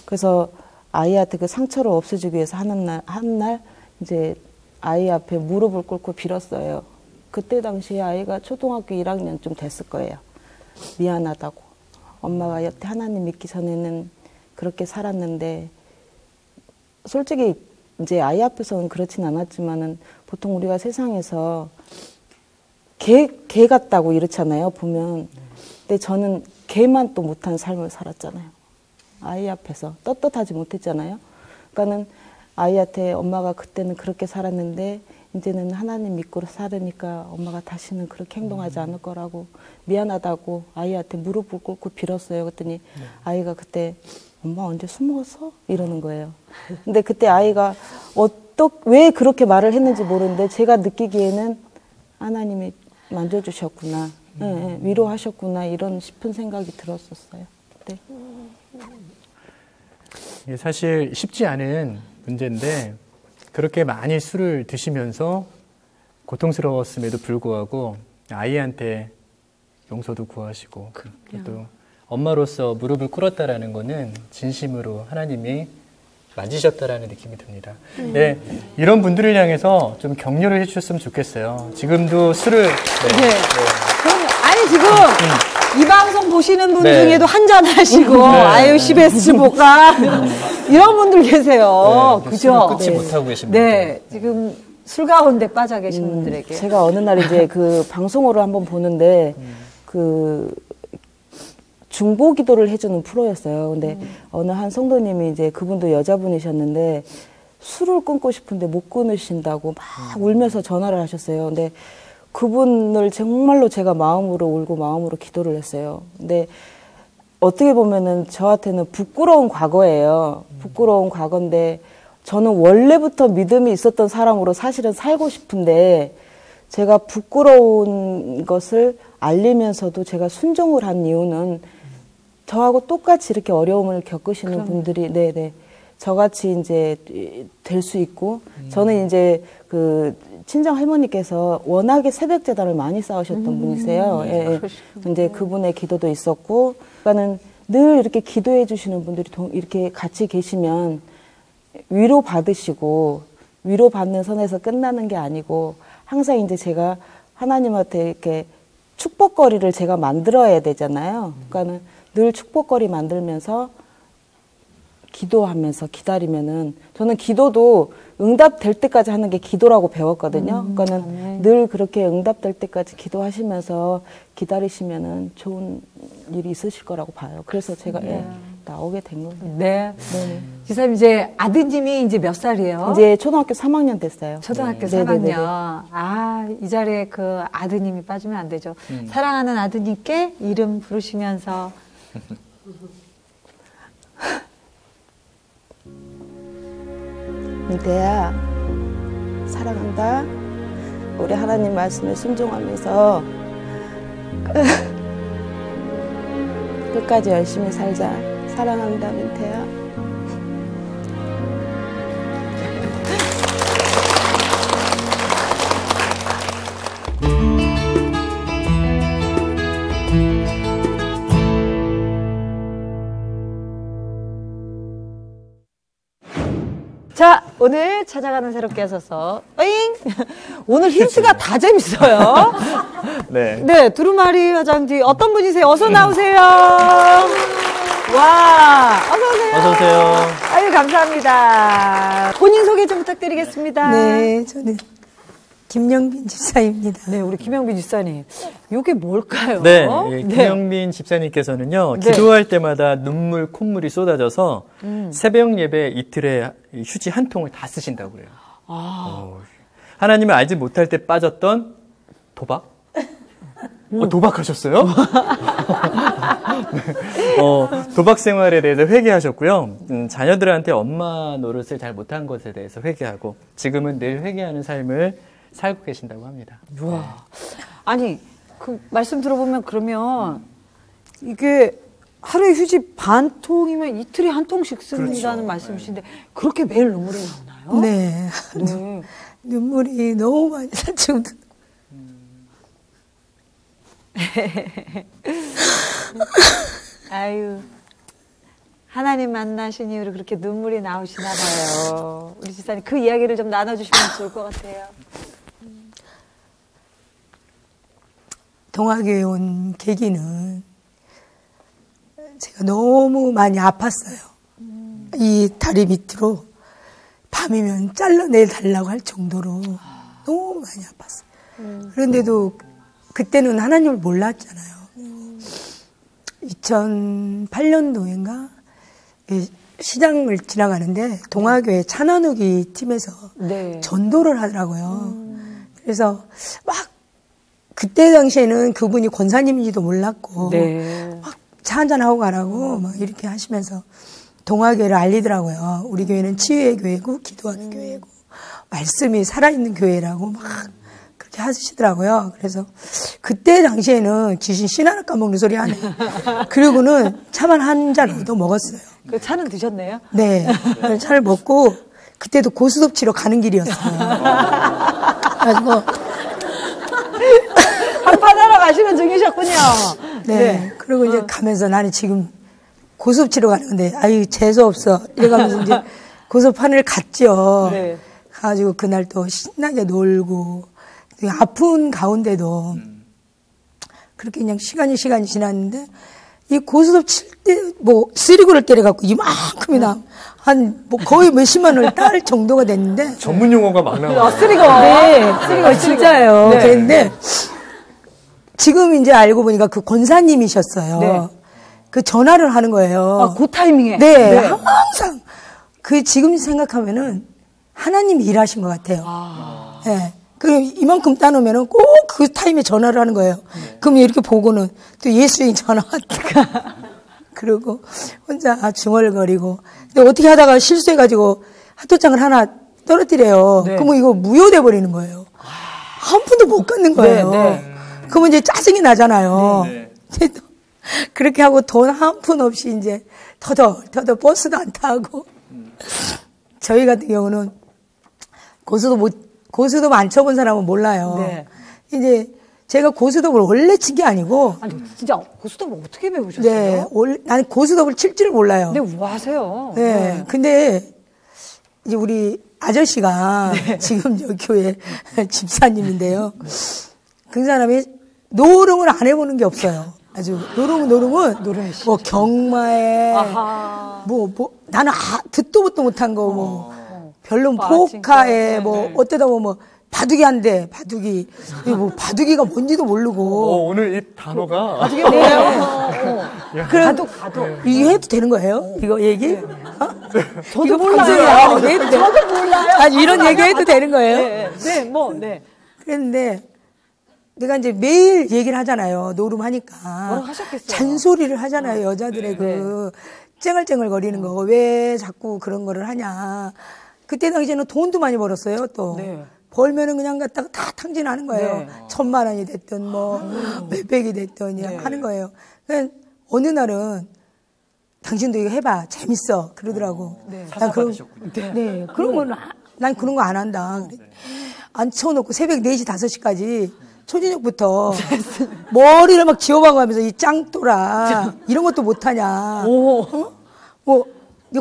그래서 아이한테 그 상처를 없애주기 위해서 한 날 이제 아이 앞에 무릎을 꿇고 빌었어요. 그때 당시에 아이가 초등학교 1학년쯤 됐을 거예요. 미안하다고. 엄마가 여태 하나님 믿기 전에는 그렇게 살았는데, 솔직히 이제 아이 앞에서는 그렇진 않았지만은 보통 우리가 세상에서 개 같다고 이렇잖아요, 보면. 근데 저는 개만 또 못한 삶을 살았잖아요. 아이 앞에서 떳떳하지 못했잖아요. 그러니까는 아이한테 엄마가 그때는 그렇게 살았는데 이제는 하나님 믿고 살으니까 엄마가 다시는 그렇게 행동하지 않을 거라고 미안하다고 아이한테 무릎을 꿇고 빌었어요. 그랬더니 아이가 그때 엄마 언제 술 먹었어? 이러는 거예요. 근데 그때 아이가 왜 그렇게 말을 했는지 모르는데 제가 느끼기에는 하나님이 만져주셨구나, 위로하셨구나 이런 싶은 생각이 들었었어요. 네. 이게 사실 쉽지 않은 문제인데 그렇게 많이 술을 드시면서 고통스러웠음에도 불구하고 아이한테 용서도 구하시고 또 엄마로서 무릎을 꿇었다라는 거는 진심으로 하나님이 만지셨다라는 느낌이 듭니다. 네, 이런 분들을 향해서 좀 격려를 해주셨으면 좋겠어요. 지금도 술을 그럼 아니 지금 이 방송 보시는 분 중에도 한잔 하시고 아유 CBS 볼까 이런 분들 계세요. 그죠? 끊지 못하고 계신 분들. 지금 술 가운데 빠져 계신 분들에게 제가 어느 날 이제 그 방송으로 한번 보는데 그 중보 기도를 해주는 프로였어요. 근데 어느 한 성도님이 이제 그분도 여자분이셨는데 술을 끊고 싶은데 못 끊으신다고 막 울면서 전화를 하셨어요. 근데 그분을 정말로 제가 마음으로 울고 마음으로 기도를 했어요. 근데 어떻게 보면은 저한테는 부끄러운 과거예요. 부끄러운 과거인데 저는 원래부터 믿음이 있었던 사람으로 사실은 살고 싶은데 제가 부끄러운 것을 알리면서도 제가 순종을 한 이유는 저하고 똑같이 이렇게 어려움을 겪으시는 분들이 저같이 이제 될 수 있고 저는 이제 그 친정 할머니께서 워낙에 새벽 제단을 많이 쌓으셨던 분이세요. 근데 그분의 기도도 있었고, 그러니까는 늘 이렇게 기도해 주시는 분들이 이렇게 같이 계시면 위로 받으시고 위로 받는 선에서 끝나는 게 아니고 항상 이제 제가 하나님한테 이렇게 축복거리를 제가 만들어야 되잖아요. 그러니까는 늘 축복거리 만들면서 기도하면서 기다리면은 저는 기도도 응답될 때까지 하는 게 기도라고 배웠거든요. 그러니까는 늘 그렇게 응답될 때까지 기도하시면서 기다리시면은 좋은 일이 있으실 거라고 봐요. 그래서 제가 나오게 된 거예요. 네. 지사님 이제 아드님이 이제 몇 살이에요? 이제 초등학교 3학년 됐어요. 초등학교 3학년. 아, 이 자리에 그 아드님이 빠지면 안 되죠. 사랑하는 아드님께 이름 부르시면서 민태야, 사랑한다. 우리 하나님 말씀에 순종하면서 끝까지 열심히 살자. 사랑한다, 민태야. 자, 오늘 찾아가는 새롭게 하셔서 어잉! 오늘 힌트가 다 재밌어요. 네. 네, 두루마리 화장지 어떤 분이세요? 어서 나오세요. 와, 어서 오세요. 어서 오세요. 아유, 감사합니다. 본인 소개 좀 부탁드리겠습니다. 네, 저는 김영빈 집사입니다. 네, 우리 김영빈 집사님. 이게 뭘까요? 네, 김영빈 집사님께서는요, 기도할 때마다 눈물, 콧물이 쏟아져서 새벽 예배 이틀에 휴지 한 통을 다 쓰신다고 그래요. 하나님을 알지 못할 때 빠졌던 도박? 도박하셨어요? 네. 도박 생활에 대해서 회개하셨고요. 자녀들한테 엄마 노릇을 잘 못한 것에 대해서 회개하고 지금은 늘 회개하는 삶을 살고 계신다고 합니다. 우와. 아니, 그 말씀 들어보면 그러면 이게 하루에 휴지 반 통이면 이틀에 한 통씩 쓴다는 그렇죠. 말씀이신데 그렇게 매일 눈물이 나오나요? 네. 네. 눈물이 너무 많이 지금. 아유. 하나님 만나신 이후로 그렇게 눈물이 나오시나 봐요. 우리 집사님 그 이야기를 좀 나눠주시면 좋을 것 같아요. 동학교에 온 계기는 제가 너무 많이 아팠어요. 이 다리 밑으로 밤이면 잘라내달라고 할 정도로 너무 많이 아팠어요. 그런데도 그때는 하나님을 몰랐잖아요. 2008년도인가 시장을 지나가는데 동학교에 차나누기 팀에서 전도를 하더라고요. 그래서 막 그때 당시에는 그분이 권사님인지도 몰랐고 막 차 한잔하고 가라고 막 이렇게 하시면서 동학교를 알리더라고요. 우리 교회는 치유의 교회고 기도하는 교회고 말씀이 살아있는 교회라고 막 그렇게 하시더라고요. 그래서 그때 당시에는 귀신 씨나라 까먹는 소리 하네. 그리고는 차만 한 잔 얻어 먹었어요. 그 차는 드셨네요? 네. 차를 먹고 그때도 고스톱 치러 가는 길이었어요. 그래가지고 한판 하러 가시는 중이셨군요. 네. 그리고 이제 가면서 나는 지금 고스톱 치러 가는데 아유 재수없어 이래가면서 이제 고스톱판을 갔죠. 네. 가가지고 그날 또 신나게 놀고 아픈 가운데도 그렇게 그냥 시간이 지났는데 이 고스톱 칠 때 뭐 쓰리고를 때려갖고 이만큼이나 한 뭐 거의 몇십만 원을 딸 정도가 됐는데 전문 용어가 막 나와요. 쓰리고. 네, 쓰리고 진짜예요. 네. 그랬는데 지금 이제 알고 보니까 그 권사님이셨어요. 네. 그 전화를 하는 거예요. 아, 그 타이밍에? 네, 항상. 그 지금 생각하면은 하나님이 일하신 것 같아요. 네. 그 이만큼 따놓으면은 꼭 그 타임에 전화를 하는 거예요. 그럼 이렇게 보고는 또 예수님 전화 왔다. 그리고 혼자 중얼거리고. 근데 어떻게 하다가 실수해가지고 핫도장을 하나 떨어뜨려요. 네. 그러면 이거 무효돼 버리는 거예요. 한 푼도 못 갖는 거예요. 네. 그러면 이제 짜증이 나잖아요. 네. 그렇게 하고 돈 한 푼 없이 이제 터덜 버스도 안 타고. 저희 같은 경우는 고스톱 안 쳐본 사람은 몰라요. 네. 이제 제가 고스톱을 원래 친 게 아니고. 아니, 진짜 고스톱을 어떻게 배우셨어요? 네. 나는 고스톱을 칠 줄 몰라요. 근데 뭐 하세요? 네. 근데 이제 우리 아저씨가 지금 저 교회 집사님인데요. 그 사람이 노름을 안 해보는 게 없어요. 아주 노름은 뭐 경마에 뭐 나는 듣도 보도 못한 거 뭐 별로 포카에 뭐 어쩌다 뭐 바둑이 한대 바둑이 뭐 바둑이가 뭔지도 모르고 오늘 이 단어가 바둑이 뭐예요? 바둑 이게 해도 되는 거예요? 이거 얘기? 저도 몰라요. 저도 몰라요. 아니 이런 얘기 해도 되는 거예요? 네. 그랬는데 내가 이제 매일 얘기를 하잖아요. 노름하니까. 뭐라고 하셨겠어요? 잔소리를 하잖아요. 여자들의 그 쨍얼쨍얼 거리는 거. 왜 자꾸 그런 거를 하냐. 그때 당시에는 돈도 많이 벌었어요. 또. 벌면은 그냥 갖다가 다 탕진하는 거예요. 1,000만 원이 됐든 뭐 몇백이 됐든 하는 거예요. 그러니까 어느 날은 당신도 이거 해봐. 재밌어. 그러더라고. 난 그런 건 난 그런 거 안 한다. 앉혀놓고 새벽 4시, 5시까지 초저녁부터 머리를 막 지워봐고 하면서 이 짱또라 이런 것도 못하냐. 뭐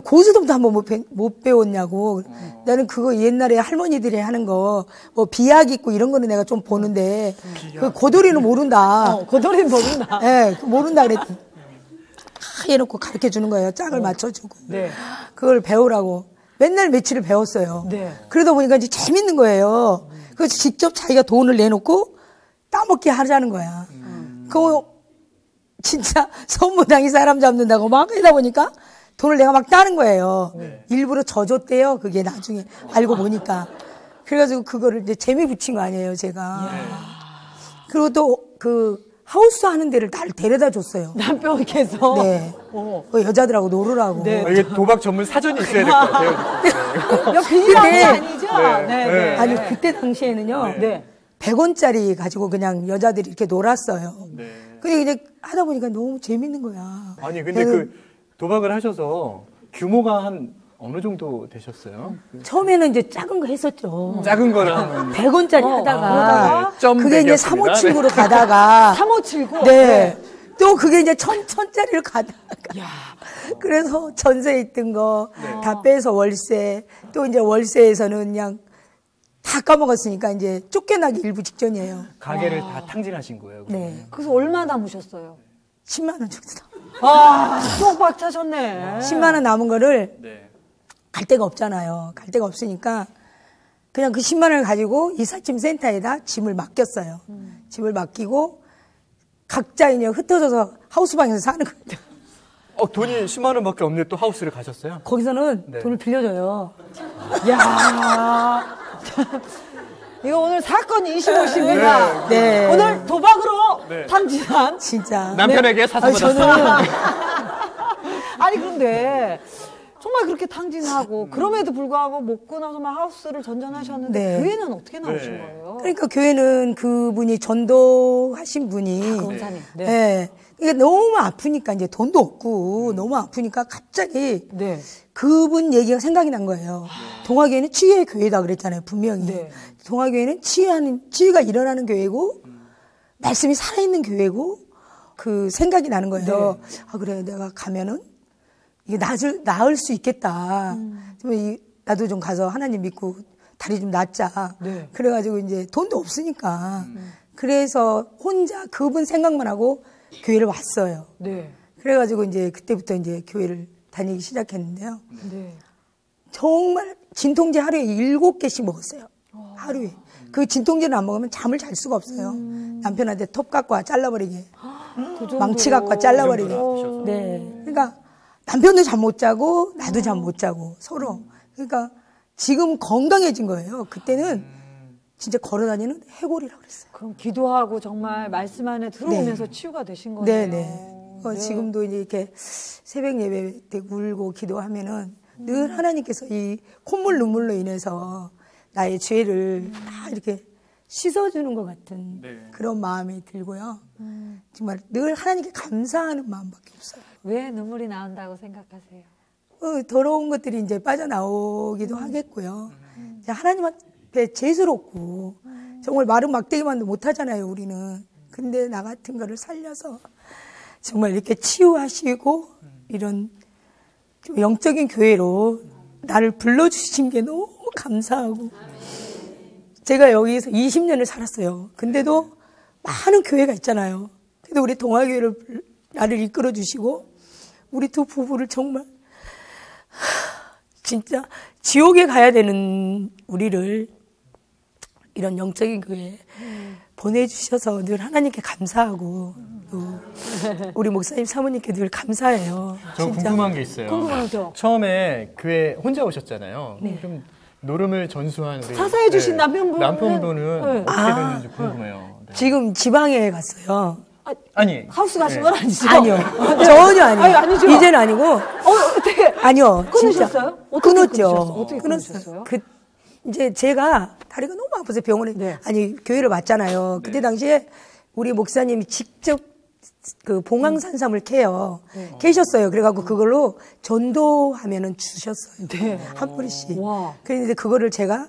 고수도부터 한번 못 배웠냐고. 나는 그거 옛날에 할머니들이 하는 거 뭐 비약 있고 이런 거는 내가 좀 보는데 그 고돌이는 모른다. 고돌이는 모른다. 네, 모른다 그랬더니 해놓고 가르쳐 주는 거예요. 짝을 맞춰주고. 그걸 배우라고. 맨날 며칠을 배웠어요. 그러다 보니까 이제 재밌는 거예요. 그래서 직접 자기가 돈을 내놓고 따먹게 하자는 거야. 그거 진짜 선무당이 사람 잡는다고 막 하다 보니까 돈을 내가 막 따는 거예요. 일부러 져줬대요. 그게 나중에 알고 보니까. 그래가지고 그거를 이제 재미 붙인 거 아니에요, 제가. 그리고 또 그 하우스 하는 데를 나를 데려다 줬어요. 남편께서? 네. 그 여자들하고 놀으라고. 이게 도박 전문 사전이 있어야 될 것 같아요. 비밀한 게 아니죠? 아니, 그때 당시에는요. 100원짜리 가지고 그냥 여자들이 이렇게 놀았어요. 근데 이제 하다 보니까 너무 재밌는 거야. 아니, 근데 그 도박을 하셔서 규모가 한 어느 정도 되셨어요? 처음에는 이제 작은 거 했었죠. 작은 거랑 100원짜리 하다가 그게 이제 3579로 가다가 3579? 또 그게 이제 1000짜리를 가다가 그래서 전세에 있던 거 다 빼서 월세, 또 이제 월세에서는 그냥 다 까먹었으니까 이제 쫓겨나기 일부 직전이에요. 가게를 다 탕진하신 거예요? 네. 그래서 얼마 남으셨어요? 10만 원 정도. 쪽박 차셨네. 10만 원 남은 거를 갈 데가 없잖아요. 갈 데가 없으니까 그냥 그 10만 원을 가지고 이삿짐 센터에다 짐을 맡겼어요. 짐을 맡기고 각자 이제 흩어져서 하우스방에서 사는 거예요. 돈이 10만 원밖에 없는데 또 하우스를 가셨어요? 거기서는 돈을 빌려줘요. 야 이거 오늘 사건 25시입니다. 오늘 도박으로 탕진한 진짜 남편에게 사서받았어요. 아니 그런데 정말 그렇게 탕진하고 그럼에도 불구하고 먹고 나서 막 하우스를 전전하셨는데 교회는 어떻게 나오신 거예요? 그러니까 교회는 그분이 전도하신 분이 권사님. 이게 너무 아프니까 이제 돈도 없고 너무 아프니까 갑자기 그분 얘기가 생각이 난 거예요. 동아교회는 치유의 교회다 그랬잖아요, 분명히. 동아교회는 치유가 일어나는 교회고 말씀이 살아있는 교회고 그 생각이 나는 거예요. 아 그래 내가 가면은 이게 나을 수 있겠다. 나도 좀 가서 하나님 믿고 다리 좀 낫자. 그래가지고 이제 돈도 없으니까. 그래서 혼자 그분 생각만 하고 교회를 왔어요. 그래가지고 이제 그때부터 이제 교회를 다니기 시작했는데요. 정말 진통제 하루에 7개씩 먹었어요. 하루에. 그 진통제를 안 먹으면 잠을 잘 수가 없어요. 남편한테 톱 갖고 와 잘라버리게. 망치 갖고 와 잘라버리게. 그러니까 남편도 잠 못 자고 나도 잠 못 자고 서로. 그러니까 지금 건강해진 거예요. 그때는 진짜 걸어다니는 해골이라고 그랬어요. 그럼 기도하고 정말 말씀 안에 들어오면서 치유가 되신 거네요. 지금도 이제 이렇게 새벽 예배 때 울고 기도하면은 늘 하나님께서 이 콧물 눈물로 인해서 나의 죄를 다 이렇게 씻어주는 것 같은 그런 마음이 들고요. 정말 늘 하나님께 감사하는 마음밖에 없어요. 왜 눈물이 나온다고 생각하세요? 더러운 것들이 이제 빠져나오기도 하겠고요. 하나님 앞에 죄스럽고 정말 마른 막대기만도 못하잖아요, 우리는. 근데 나 같은 거를 살려서 정말 이렇게 치유하시고 이런 좀 영적인 교회로 나를 불러주신 게 너무 감사하고 제가 여기서 20년을 살았어요. 근데도 많은 교회가 있잖아요. 그래도 우리 동아교회를 나를 이끌어 주시고 우리 두 부부를 정말 진짜 지옥에 가야 되는 우리를 이런 영적인 교회에 보내주셔서 늘 하나님께 감사하고 또 우리 목사님 사모님께 늘 감사해요. 저 궁금한 게 있어요. 궁금하죠. 처음에 교회 혼자 오셨잖아요. 네. 좀 노름을 전수한 우리 사사해 주신 남편분은 네. 어떻게 됐는지 궁금해요. 네. 지금 지방에 갔어요. 아니 하우스 가신 건 아니죠? 아니요. 전혀 아니에요. 아니죠. 이제는 아니고. 어떻게? 아니요. 끊으셨어요? 끊었죠. 어떻게 끊으셨어요? 이제 제가 다리가 너무 아파서 병원에 아니 교회를 왔잖아요. 그때 당시에 우리 목사님이 직접 그 봉황산삼을 캐요. 캐셨어요. 그래갖고 그걸로 전도하면은 주셨어요. 한 뿌리씩. 그런데 그거를 제가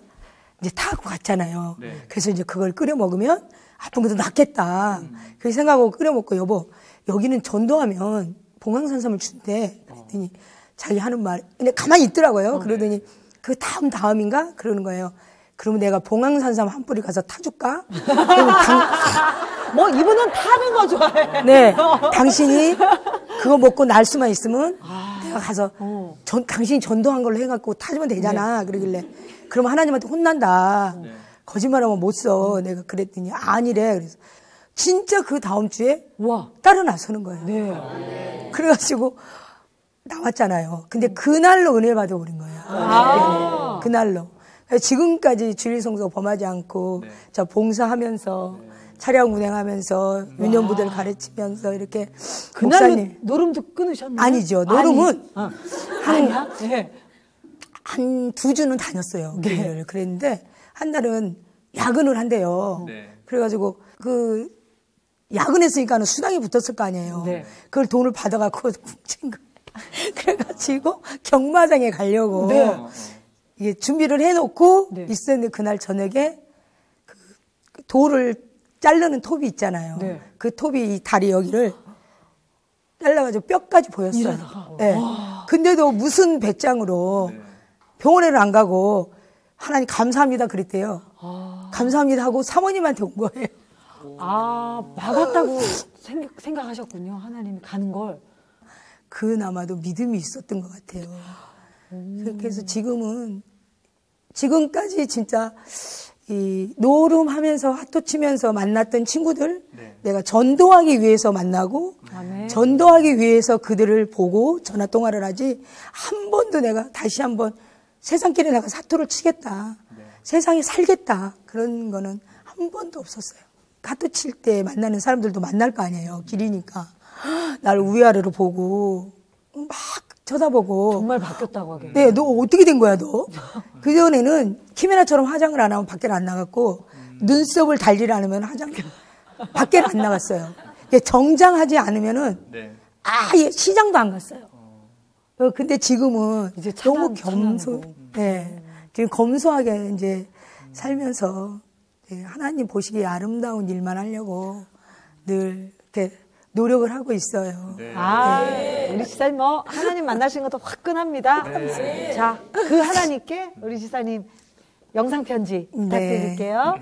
이제 타고 갔잖아요. 그래서 이제 그걸 끓여 먹으면 아픈 것도 낫겠다. 그렇게 생각하고 끓여 먹고 여보 여기는 전도하면 봉황산삼을 준대. 그랬더니 자기 하는 말 근데 가만히 있더라고요. 그러더니 그 다음인가 그러는 거예요. 그러면 내가 봉황산삼 한 뿌리 가서 타줄까? 뭐 이분은 타는 거 좋아해. 네, 당신이 그거 먹고 날 수만 있으면 내가 가서 당신이 전도한 걸로 해갖고 타주면 되잖아. 그러길래 그러면 하나님한테 혼난다. 거짓말하면 못 써. 내가 그랬더니 아니래. 그래서 진짜 그 다음 주에 따라 나서는 거예요. 그래가지고 나왔잖아요. 근데 그날로 은혜 받아버린 거예요. 그날로. 지금까지 주일성서 범하지 않고 저 봉사하면서 차량 운행하면서 유년부들 가르치면서 이렇게 그날로 노름도 끊으셨나요? 아니죠. 노름은 네. 한 2주는 다녔어요. 교회를. 그랬는데 한 달은 야근을 한대요. 그래가지고 그 야근했으니까 수당이 붙었을 거 아니에요. 그걸 돈을 받아갖고 훔친 거. 그래가지고 경마장에 가려고 이게 준비를 해놓고 있었는데 그날 저녁에 그 돌을 자르는 톱이 있잖아요. 그 톱이 이 다리 여기를 잘라가지고 뼈까지 보였어요. 네. 근데도 무슨 배짱으로 병원에는 안 가고 하나님 감사합니다 그랬대요. 감사합니다 하고 사모님한테 온 거예요. 막았다고 생각하셨군요. 하나님이 가는 걸. 그나마도 믿음이 있었던 것 같아요. 그래서 지금까지 진짜 이 노름하면서 핫도 치면서 만났던 친구들 내가 전도하기 위해서 만나고 전도하기 위해서 그들을 보고 전화 통화를 하지 한 번도 내가 다시 한번 세상길에 내가 사토를 치겠다. 세상에 살겠다. 그런 거는 한 번도 없었어요. 핫도 칠 때 만나는 사람들도 만날 거 아니에요. 길이니까. 날 위아래로 보고 막 쳐다보고 정말 바뀌었다고 하겠네요. 네, 너 어떻게 된 거야 너? 그전에는 키메라처럼 화장을 안 하면 밖에 안 나갔고 눈썹을 달질 않으면 밖에 안 나갔어요. 정장하지 않으면은 아예 시장도 안 갔어요. 근데 지금은 이제 너무 지금 검소하게 이제 살면서 하나님 보시기에 아름다운 일만 하려고 늘 이렇게 노력을 하고 있어요. 우리 지사님 하나님 만나신 것도 화끈합니다. 자, 그 하나님께 우리 지사님 영상 편지 부탁드릴게요.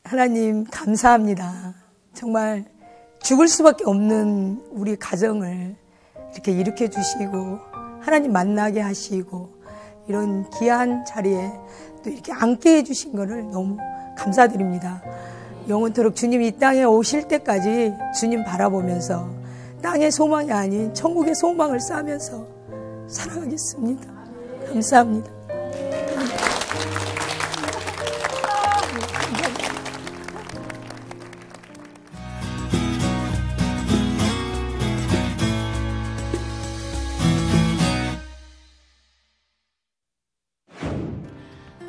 하나님 감사합니다. 정말 죽을 수밖에 없는 우리 가정을 이렇게 일으켜 주시고 하나님 만나게 하시고 이런 귀한 자리에 또 이렇게 앉게 해주신 거를 너무 감사드립니다. 영원토록 주님이 이 땅에 오실 때까지 주님 바라보면서 땅의 소망이 아닌 천국의 소망을 쌓으면서 살아가겠습니다. 감사합니다.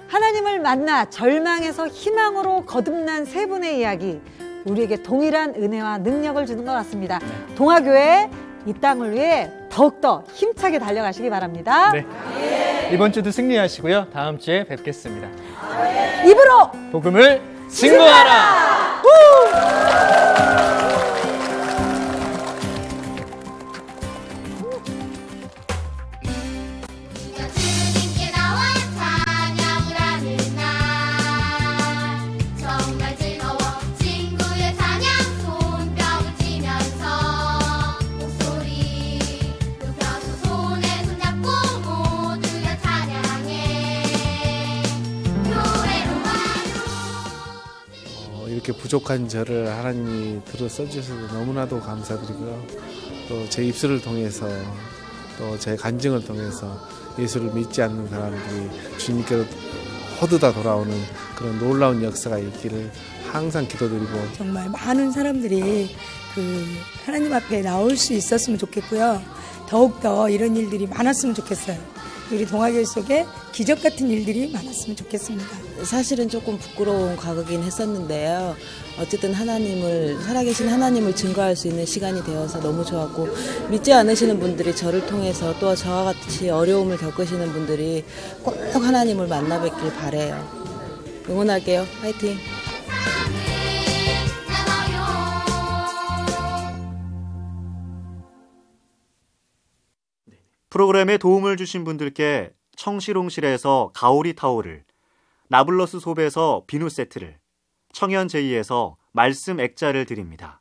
하나님을 만나 절망에서 희망으로 거듭난 세 분의 이야기, 우리에게 동일한 은혜와 능력을 주는 것 같습니다. 동아교회 이 땅을 위해 더욱더 힘차게 달려가시기 바랍니다. 이번 주도 승리하시고요. 다음 주에 뵙겠습니다. 입으로 복음을 증거하라. 주님께 나와 이렇게 부족한 저를 하나님이 들어 써주셔서 너무나도 감사드리고요. 또 제 입술을 통해서 또 제 간증을 통해서 예수를 믿지 않는 사람들이 주님께로 호두다 돌아오는 그런 놀라운 역사가 있기를 항상 기도드리고, 정말 많은 사람들이 하나님 앞에 나올 수 있었으면 좋겠고요. 더욱더 이런 일들이 많았으면 좋겠어요. 우리 동아교회 속에 기적 같은 일들이 많았으면 좋겠습니다. 사실은 조금 부끄러운 과거긴 했었는데요. 어쨌든 살아계신 하나님을 증거할 수 있는 시간이 되어서 너무 좋았고, 믿지 않으시는 분들이 저를 통해서 또 저와 같이 어려움을 겪으시는 분들이 꼭 하나님을 만나 뵙길 바라요. 응원할게요. 화이팅! 프로그램에 도움을 주신 분들께 청실홍실에서 가오리 타올을, 나블러스 솝에서 비누 세트를, 청현 제이에서 말씀 액자를 드립니다.